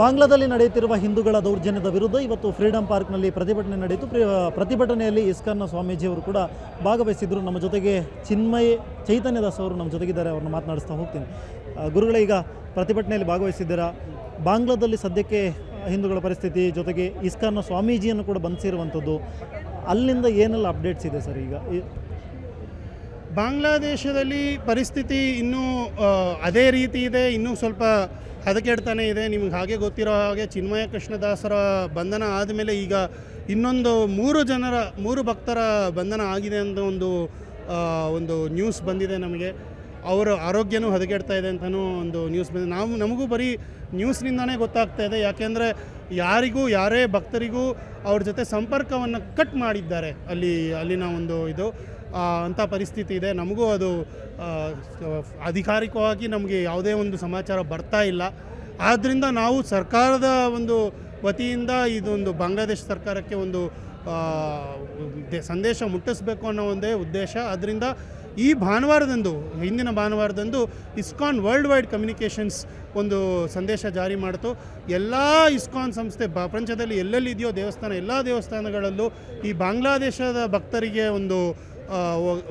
ಬಾಂಗ್ಲಾದಲ್ಲಿ ನಡೆಯುತ್ತಿರುವ ಹಿಂದೂಗಳ ದೌರ್ಜನ್ಯದ ವಿರುದ್ಧ ಇವತ್ತು ಫ್ರೀಡಂ ಪಾರ್ಕ್ನಲ್ಲಿ ಪ್ರತಿಭಟನೆ ನಡೆಯಿತು. ಪ್ರತಿಭಟನೆಯಲ್ಲಿ ಇಸ್ಕಾನ್ನ ಸ್ವಾಮೀಜಿಯವರು ಕೂಡ ಭಾಗವಹಿಸಿದ್ರು. ನಮ್ಮ ಜೊತೆಗೆ ಚಿನ್ಮಯ ಚೈತನ್ಯದಾಸ್ ಅವರು ನಮ್ಮ ಜೊತೆಗಿದ್ದಾರೆ. ಅವ್ರನ್ನ ಮಾತನಾಡಿಸ್ತಾ ಹೋಗ್ತೀನಿ. ಗುರುಗಳೇ, ಈಗ ಪ್ರತಿಭಟನೆಯಲ್ಲಿ ಭಾಗವಹಿಸಿದ್ದೀರಾ. ಬಾಂಗ್ಲಾದಲ್ಲಿ ಸದ್ಯಕ್ಕೆ ಹಿಂದೂಗಳ ಪರಿಸ್ಥಿತಿ ಜೊತೆಗೆ ಇಸ್ಕಾನ್ನ ಸ್ವಾಮೀಜಿಯನ್ನು ಕೂಡ ಬಂಧಿಸಿರುವಂಥದ್ದು, ಅಲ್ಲಿಂದ ಏನೆಲ್ಲ ಅಪ್ಡೇಟ್ಸ್ ಇದೆ ಸರ್? ಈಗ ಬಾಂಗ್ಲಾದೇಶದಲ್ಲಿ ಪರಿಸ್ಥಿತಿ ಇನ್ನೂ ಅದೇ ರೀತಿ ಇದೆ, ಇನ್ನೂ ಸ್ವಲ್ಪ ಹದಗೆಡ್ತಾನೆ ಇದೆ. ನಿಮ್ಗೆ ಹಾಗೆ ಗೊತ್ತಿರೋ ಹಾಗೆ ಚಿನ್ಮಯ ಕೃಷ್ಣದಾಸರ ಬಂಧನ ಆದಮೇಲೆ ಈಗ ಇನ್ನೊಂದು 3 ಭಕ್ತರ ಬಂಧನ ಆಗಿದೆ ಅಂತ ಒಂದು ನ್ಯೂಸ್ ಬಂದಿದೆ ನಮಗೆ. ಅವರ ಆರೋಗ್ಯನೂ ಹದಗೆಡ್ತಾ ಇದೆ ಅಂತಲೂ ಒಂದು ನ್ಯೂಸ್ ಬಂದಿದೆ. ನಮಗೂ ಬರೀ ನ್ಯೂಸ್ನಿಂದನೇ ಗೊತ್ತಾಗ್ತಾ ಇದೆ. ಯಾಕೆಂದರೆ ಯಾರೇ ಭಕ್ತರಿಗೂ ಅವ್ರ ಜೊತೆ ಸಂಪರ್ಕವನ್ನು ಕಟ್ ಮಾಡಿದ್ದಾರೆ ಅಲ್ಲಿನ ಒಂದು ಅಂಥ ಪರಿಸ್ಥಿತಿ ಇದೆ. ನಮಗೂ ಅದು ಅಧಿಕಾರಿಕವಾಗಿ ನಮಗೆ ಯಾವುದೇ ಒಂದು ಸಮಾಚಾರ ಬರ್ತಾ ಇಲ್ಲ. ಆದ್ದರಿಂದ ನಾವು ಸರ್ಕಾರದ ಒಂದು ವತಿಯಿಂದ ಇದೊಂದು ಬಾಂಗ್ಲಾದೇಶ ಸರ್ಕಾರಕ್ಕೆ ಒಂದು ಸಂದೇಶ ಮುಟ್ಟಿಸಬೇಕು ಅನ್ನೋ ಒಂದೇ ಉದ್ದೇಶ. ಆದ್ದರಿಂದ ಈ ಹಿಂದಿನ ಭಾನುವಾರದಂದು ಇಸ್ಕಾನ್ ವರ್ಲ್ಡ್ ವೈಡ್ ಕಮ್ಯುನಿಕೇಷನ್ಸ್ ಒಂದು ಸಂದೇಶ ಜಾರಿ ಮಾಡಿತು. ಎಲ್ಲ ಇಸ್ಕಾನ್ ಸಂಸ್ಥೆ ಪ್ರಪಂಚದಲ್ಲಿ ಎಲ್ಲೆಲ್ಲಿದೆಯೋ ದೇವಸ್ಥಾನ, ಎಲ್ಲ ದೇವಸ್ಥಾನಗಳಲ್ಲೂ ಈ ಬಾಂಗ್ಲಾದೇಶದ ಭಕ್ತರಿಗೆ ಒಂದು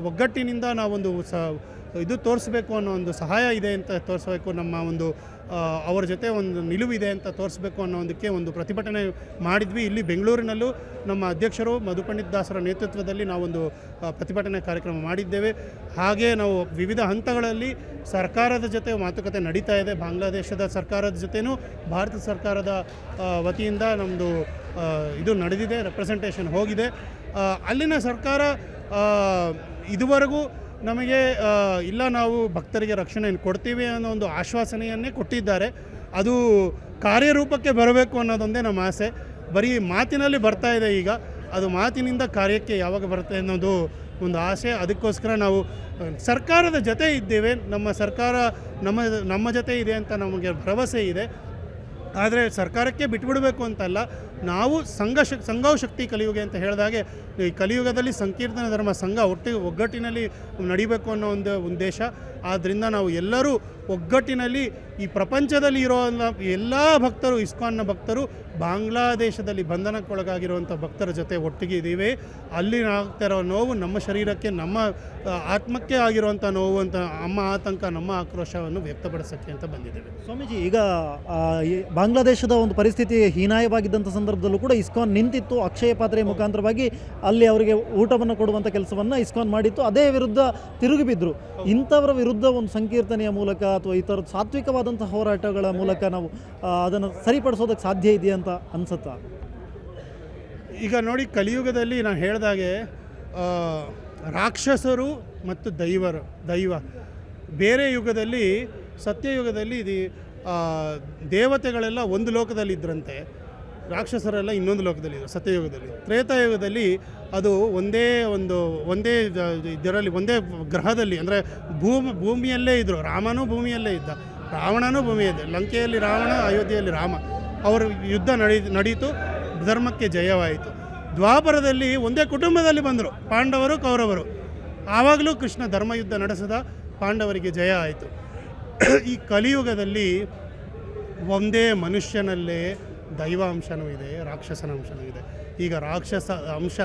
ಒಗ್ಗಟ್ಟಿನಿಂದ ನಾವೊಂದು ಇದು ತೋರಿಸ್ಬೇಕು ಅನ್ನೋ ಒಂದು ಸಹಾಯ ಇದೆ ಅಂತ ತೋರಿಸ್ಬೇಕು, ನಮ್ಮ ಒಂದು ಅವರ ಜೊತೆ ಒಂದು ನಿಲುವಿದೆ ಅಂತ ತೋರಿಸ್ಬೇಕು ಅನ್ನೋದಕ್ಕೆ ಒಂದು ಪ್ರತಿಭಟನೆ ಮಾಡಿದ್ವಿ. ಇಲ್ಲಿ ಬೆಂಗಳೂರಿನಲ್ಲೂ ನಮ್ಮ ಅಧ್ಯಕ್ಷರು ಮಧುಪಂಡಿತ್ ದಾಸರ ನೇತೃತ್ವದಲ್ಲಿ ನಾವೊಂದು ಪ್ರತಿಭಟನೆ ಕಾರ್ಯಕ್ರಮ ಮಾಡಿದ್ದೇವೆ. ಹಾಗೆ ನಾವು ವಿವಿಧ ಹಂತಗಳಲ್ಲಿ ಸರ್ಕಾರದ ಜೊತೆ ಮಾತುಕತೆ ನಡೀತಾ ಇದೆ. ಬಾಂಗ್ಲಾದೇಶದ ಸರ್ಕಾರದ ಜೊತೆನೂ ಭಾರತ ಸರ್ಕಾರದ ವತಿಯಿಂದ ನಮ್ಮದು ಇದು ನಡೆದಿದೆ, ರೆಪ್ರೆಸೆಂಟೇಷನ್ ಹೋಗಿದೆ. ಅಲ್ಲಿನ ಸರ್ಕಾರ ಇದುವರೆಗೂ ನಮಗೆ ಇಲ್ಲ, ನಾವು ಭಕ್ತರಿಗೆ ರಕ್ಷಣೆಯನ್ನು ಕೊಡ್ತೀವಿ ಅನ್ನೋ ಒಂದು ಆಶ್ವಾಸನೆಯನ್ನೇ ಕೊಟ್ಟಿದ್ದಾರೆ. ಅದು ಕಾರ್ಯರೂಪಕ್ಕೆ ಬರಬೇಕು ಅನ್ನೋದೊಂದೇ ನಮ್ಮ ಆಸೆ. ಬರೀ ಮಾತಿನಲ್ಲಿ ಬರ್ತಾ ಇದೆ. ಈಗ ಅದು ಮಾತಿನಿಂದ ಕಾರ್ಯಕ್ಕೆ ಯಾವಾಗ ಬರುತ್ತೆ ಅನ್ನೋದು ಒಂದು ಆಸೆ. ಅದಕ್ಕೋಸ್ಕರ ನಾವು ಸರ್ಕಾರದ ಜೊತೆ ಇದ್ದೇವೆ. ನಮ್ಮ ಸರ್ಕಾರ ನಮ್ಮ ಜೊತೆ ಇದೆ ಅಂತ ನಮಗೆ ಭರವಸೆ ಇದೆ. ಆದರೆ ಸರ್ಕಾರಕ್ಕೆ ಬಿಟ್ಬಿಡಬೇಕು ಅಂತಲ್ಲ, ನಾವು ಸಂಘವು ಶಕ್ತಿ ಕಲಿಯುಗ ಅಂತ ಹೇಳಿದಾಗೆ ಈ ಕಲಿಯುಗದಲ್ಲಿ ಸಂಕೀರ್ತನ ಧರ್ಮ ಸಂಘ ಒಗ್ಗಟ್ಟಿನಲ್ಲಿ ನಡಿಬೇಕು ಅನ್ನೋ ಒಂದು ಉದ್ದೇಶ. ಆದ್ದರಿಂದ ನಾವು ಎಲ್ಲರೂ ಒಗ್ಗಟ್ಟಿನಲ್ಲಿ ಈ ಪ್ರಪಂಚದಲ್ಲಿ ಇರೋ ಎಲ್ಲ ಭಕ್ತರು, ಇಸ್ಕಾನ್ನ ಭಕ್ತರು ಬಾಂಗ್ಲಾದೇಶದಲ್ಲಿ ಬಂಧನಕ್ಕೊಳಗಾಗಿರುವಂಥ ಭಕ್ತರ ಜೊತೆ ಒಟ್ಟಿಗೆ ಇದ್ದೀವಿ. ಅಲ್ಲಿ ಆಗ್ತಿರೋ ನೋವು ನಮ್ಮ ಶರೀರಕ್ಕೆ, ನಮ್ಮ ಆತ್ಮಕ್ಕೆ ಆಗಿರುವಂಥ ನೋವು ಅಂತ, ನಮ್ಮ ಆತಂಕ, ನಮ್ಮ ಆಕ್ರೋಶವನ್ನು ವ್ಯಕ್ತಪಡಿಸೋಕ್ಕೆ ಅಂತ ಬಂದಿದ್ದೇವೆ. ಸ್ವಾಮೀಜಿ, ಈಗ ಬಾಂಗ್ಲಾದೇಶದ ಒಂದು ಪರಿಸ್ಥಿತಿ ಹೀನಾಯವಾಗಿದ್ದಂಥ ಸಂದರ್ಭದಲ್ಲೂ ಕೂಡ ಇಸ್ಕಾನ್ ನಿಂತಿತ್ತು. ಅಕ್ಷಯ ಪಾತ್ರೆಯ ಮುಖಾಂತರವಾಗಿ ಅಲ್ಲಿ ಅವರಿಗೆ ಊಟವನ್ನು ಕೊಡುವಂಥ ಕೆಲಸವನ್ನು ಇಸ್ಕಾನ್ ಮಾಡಿತ್ತು. ಅದೇ ವಿರುದ್ಧ ತಿರುಗಿಬಿದ್ರು. ಇಂಥವರ ವಿರುದ್ಧ ಒಂದು ಸಂಕೀರ್ತನೆಯ ಮೂಲಕ ಅಥವಾ ಈ ಥರದ ಸಾತ್ವಿಕವಾದಂಥ ಹೋರಾಟಗಳ ಮೂಲಕ ನಾವು ಅದನ್ನು ಸರಿಪಡಿಸೋದಕ್ಕೆ ಸಾಧ್ಯ ಇದೆಯಾ ಅಂತ ಅನ್ಸುತ್ತಾ? ಈಗ ನೋಡಿ, ಕಲಿಯುಗದಲ್ಲಿ ನಾನು ಹೇಳಿದಾಗೆ ರಾಕ್ಷಸರು ಮತ್ತು ದೈವ ಬೇರೆ ಯುಗದಲ್ಲಿ, ಸತ್ಯಯುಗದಲ್ಲಿ ದೇವತೆಗಳೆಲ್ಲ ಒಂದು ಲೋಕದಲ್ಲಿ ಇದ್ರಂತೆ, ರಾಕ್ಷಸರೆಲ್ಲ ಇನ್ನೊಂದು ಲೋಕದಲ್ಲಿದ್ದರು ಸತ್ಯಯುಗದಲ್ಲಿ. ತ್ರೇತಾಯುಗದಲ್ಲಿ ಅದು ಒಂದೇ ಇದರಲ್ಲಿ ಒಂದೇ ಗ್ರಹದಲ್ಲಿ, ಅಂದರೆ ಭೂಮಿಯಲ್ಲೇ ಇದ್ದರು. ರಾಮನೂ ಭೂಮಿಯಲ್ಲೇ ಇದ್ದ, ರಾವಣನೂ ಭೂಮಿಯಲ್ಲೇ. ಲಂಕೆಯಲ್ಲಿ ರಾವಣ, ಅಯೋಧ್ಯೆಯಲ್ಲಿ ರಾಮ. ಅವರ ಯುದ್ಧ ನಡೀತು, ಧರ್ಮಕ್ಕೆ ಜಯವಾಯಿತು. ದ್ವಾಪರದಲ್ಲಿ ಒಂದೇ ಕುಟುಂಬದಲ್ಲಿ ಬಂದರು, ಪಾಂಡವರು ಕೌರವರು. ಆವಾಗಲೂ ಕೃಷ್ಣ ಧರ್ಮಯುದ್ಧ ನಡೆಸಿದ, ಪಾಂಡವರಿಗೆ ಜಯ ಆಯಿತು. ಈ ಕಲಿಯುಗದಲ್ಲಿ ಒಂದೇ ಮನುಷ್ಯನಲ್ಲೇ ದೈವ ಅಂಶನೂ ಇದೆ, ರಾಕ್ಷಸನ ಅಂಶನೂ ಇದೆ. ಈಗ ರಾಕ್ಷಸ ಅಂಶ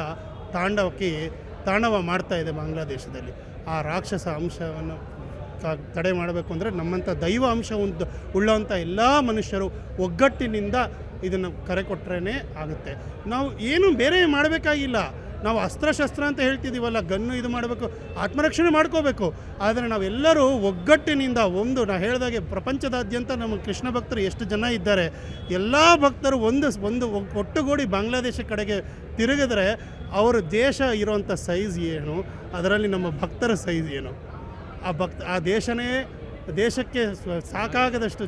ತಾಂಡವ ಮಾಡ್ತಾ ಇದೆ ಬಾಂಗ್ಲಾದೇಶದಲ್ಲಿ. ಆ ರಾಕ್ಷಸ ಅಂಶವನ್ನು ತಡೆ ಮಾಡಬೇಕು ಅಂದರೆ ನಮ್ಮಂಥ ದೈವ ಅಂಶ ಉಳ್ಳಂಥ ಎಲ್ಲ ಮನುಷ್ಯರು ಒಗ್ಗಟ್ಟಿನಿಂದ ಇದನ್ನು ಕರೆ ಕೊಟ್ಟರೆ ಆಗುತ್ತೆ. ನಾವು ಏನು ಬೇರೆ ಮಾಡಬೇಕಾಗಿಲ್ಲ. ನಾವು ಅಸ್ತ್ರಶಸ್ತ್ರ ಅಂತ ಹೇಳ್ತಿದ್ದೀವಲ್ಲ, ಗನ್ನು ಇದು ಮಾಡಬೇಕು, ಆತ್ಮರಕ್ಷಣೆ ಮಾಡ್ಕೋಬೇಕು. ಆದರೆ ನಾವೆಲ್ಲರೂ ಒಗ್ಗಟ್ಟಿನಿಂದ ನಾನು ಹೇಳಿದಾಗೆ ಪ್ರಪಂಚದಾದ್ಯಂತ ನಮ್ಮ ಕೃಷ್ಣ ಭಕ್ತರು ಎಷ್ಟು ಜನ ಇದ್ದಾರೆ, ಎಲ್ಲ ಭಕ್ತರು ಒಂದು ಒಟ್ಟುಗೂಡಿ ಬಾಂಗ್ಲಾದೇಶ ಕಡೆಗೆ ತಿರುಗಿದ್ರೆ ಅವರ ದೇಶ ಇರೋವಂಥ ಸೈಜ್ ಏನು, ಅದರಲ್ಲಿ ನಮ್ಮ ಭಕ್ತರ ಸೈಜ್ ಏನು, ಆ ದೇಶಕ್ಕೆ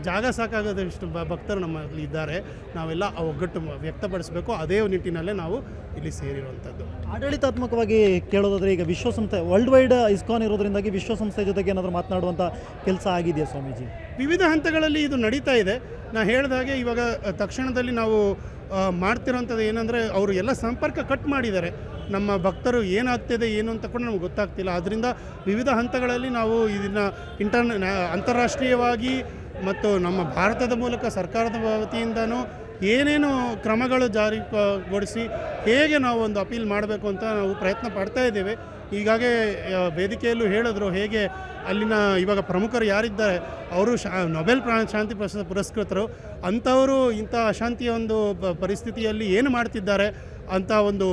ಜಾಗ ಸಾಕಾಗದಷ್ಟು ಭಕ್ತರು ನಮ್ಮಲ್ಲಿ ಇದ್ದಾರೆ. ನಾವೆಲ್ಲ ಆ ಒಗ್ಗಟ್ಟು ವ್ಯಕ್ತಪಡಿಸಬೇಕು. ಅದೇ ನಿಟ್ಟಿನಲ್ಲೇ ನಾವು ಇಲ್ಲಿ ಸೇರಿರುವಂಥದ್ದು. ಆಡಳಿತಾತ್ಮಕವಾಗಿ ಕೇಳೋದಾದರೆ, ಈಗ ವಿಶ್ವಸಂಸ್ಥೆ ವರ್ಲ್ಡ್ ವೈಡ್ ಇಸ್ಕಾನ್ ಇರೋದ್ರಿಂದಾಗಿ ವಿಶ್ವಸಂಸ್ಥೆ ಜೊತೆಗೆ ಏನಾದರೂ ಮಾತನಾಡುವಂಥ ಕೆಲಸ ಆಗಿದೆಯಾ ಸ್ವಾಮೀಜಿ? ವಿವಿಧ ಹಂತಗಳಲ್ಲಿ ಇದು ನಡೀತಾ ಇದೆ. ನಾನು ಹೇಳಿದಾಗೆ ಇವಾಗ ತಕ್ಷಣದಲ್ಲಿ ನಾವು ಮಾಡ್ತಿರೋಂಥದ್ದು ಏನಂದರೆ, ಅವರು ಎಲ್ಲ ಸಂಪರ್ಕ ಕಟ್ ಮಾಡಿದ್ದಾರೆ. ನಮ್ಮ ಭಕ್ತರು ಏನಾಗ್ತಿದೆ ಏನು ಅಂತ ಕೂಡ ನಮ್ಗೆ ಗೊತ್ತಾಗ್ತಿಲ್ಲ. ಆದ್ದರಿಂದ ವಿವಿಧ ಹಂತಗಳಲ್ಲಿ ನಾವು ಇದನ್ನು ಅಂತಾರಾಷ್ಟ್ರೀಯವಾಗಿ ಮತ್ತು ನಮ್ಮ ಭಾರತದ ಮೂಲಕ ಸರ್ಕಾರದ ವತಿಯಿಂದನೂ ಏನೇನು ಕ್ರಮಗಳು ಜಾರಿಗೊಳಿಸಿ ಹೇಗೆ ನಾವು ಒಂದು ಅಪೀಲ್ ಮಾಡಬೇಕು ಅಂತ ನಾವು ಪ್ರಯತ್ನ ಪಡ್ತಾ ಇದ್ದೇವೆ. ಈಗಾಗಲೇ ವೇದಿಕೆಯಲ್ಲೂ ಹೇಳಿದ್ರು ಹೇಗೆ ಅಲ್ಲಿನ ಇವಾಗ ಪ್ರಮುಖರು ಯಾರಿದ್ದಾರೆ ಅವರು ನೊಬೆಲ್ ಶಾಂತಿ ಪುರಸ್ಕೃತರು, ಅಂಥವರು ಇಂಥ ಅಶಾಂತಿಯ ಒಂದು ಪರಿಸ್ಥಿತಿಯಲ್ಲಿ ಏನು ಮಾಡ್ತಿದ್ದಾರೆ ಅಂತ ಒಂದು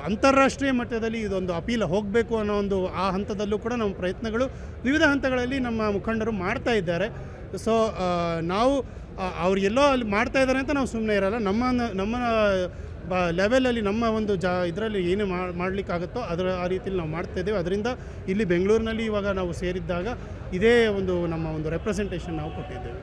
ಅಂತಾರಾಷ್ಟ್ರೀಯ ಮಟ್ಟದಲ್ಲಿ ಇದೊಂದು ಅಪೀಲ್ ಹೋಗಬೇಕು ಅನ್ನೋ ಒಂದು ಆ ಹಂತದಲ್ಲೂ ಕೂಡ ನಮ್ಮ ಪ್ರಯತ್ನಗಳು ವಿವಿಧ ಹಂತಗಳಲ್ಲಿ ನಮ್ಮ ಮುಖಂಡರು ಮಾಡ್ತಾ ಇದ್ದಾರೆ. ಸೊ ನಾವು ಅವ್ರು ಎಲ್ಲೋ ಅಲ್ಲಿ ಮಾಡ್ತಾ ಇದ್ದಾರೆ ಅಂತ ನಾವು ಸುಮ್ಮನೆ ಇರಲ್ಲ. ನಮ್ಮ ಲೆವೆಲಲ್ಲಿ ನಮ್ಮ ಒಂದು ಇದರಲ್ಲಿ ಏನು ಮಾಡಲಿಕ್ಕಾಗುತ್ತೋ ಆ ರೀತಿಯಲ್ಲಿ ನಾವು ಮಾಡ್ತಾಯಿದ್ದೇವೆ. ಅದರಿಂದ ಇಲ್ಲಿ ಬೆಂಗಳೂರಿನಲ್ಲಿ ಇವಾಗ ನಾವು ಸೇರಿದ್ದಾಗ ಇದೇ ಒಂದು ನಮ್ಮ ಒಂದು ರೆಪ್ರೆಸೆಂಟೇಷನ್ ನಾವು ಕೊಟ್ಟಿದ್ದೇವೆ.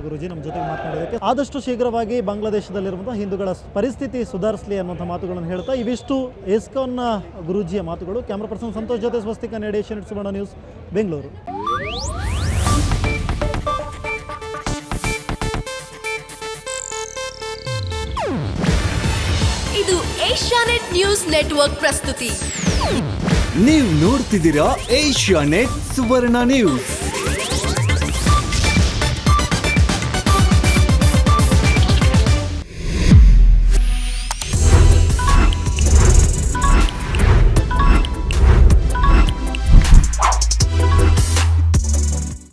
ಗುರುಜಿ ನಮ್ಮ ಜೊತೆಗೆ ಮಾತನಾಡೋದಕ್ಕೆ. ಆದಷ್ಟು ಶೀಘ್ರವಾಗಿ ಬಾಂಗ್ಲಾದೇಶದಲ್ಲಿರುವಂಥ ಹಿಂದೂಗಳ ಪರಿಸ್ಥಿತಿ ಸುಧಾರಿಸಲಿ ಅನ್ನುವಂಥ ಮಾತುಗಳನ್ನು ಹೇಳ್ತಾ ಇವಿಷ್ಟು ಇಸ್ಕಾನ್ನ ಗುರೂಜಿಯ ಮಾತುಗಳು. ಕ್ಯಾಮ್ರಾ ಪರ್ಸನ್ ಸಂತೋಷ್ ಜೊತೆ ಸ್ವಸ್ತಿಕ ನೇಡೇಶನ್ ಸುವರ್ಣ ನ್ಯೂಸ್ ಬೆಂಗಳೂರು. ಇದು ಏಷ್ಯಾನೆಟ್ ನ್ಯೂಸ್ ನೆಟ್ವರ್ಕ್ ಪ್ರಸ್ತುತಿ. ನೀವು ನೋಡ್ತಿದ್ದೀರಾ ಏಷ್ಯಾನೆಟ್ ಸುವರ್ಣ ನ್ಯೂಸ್.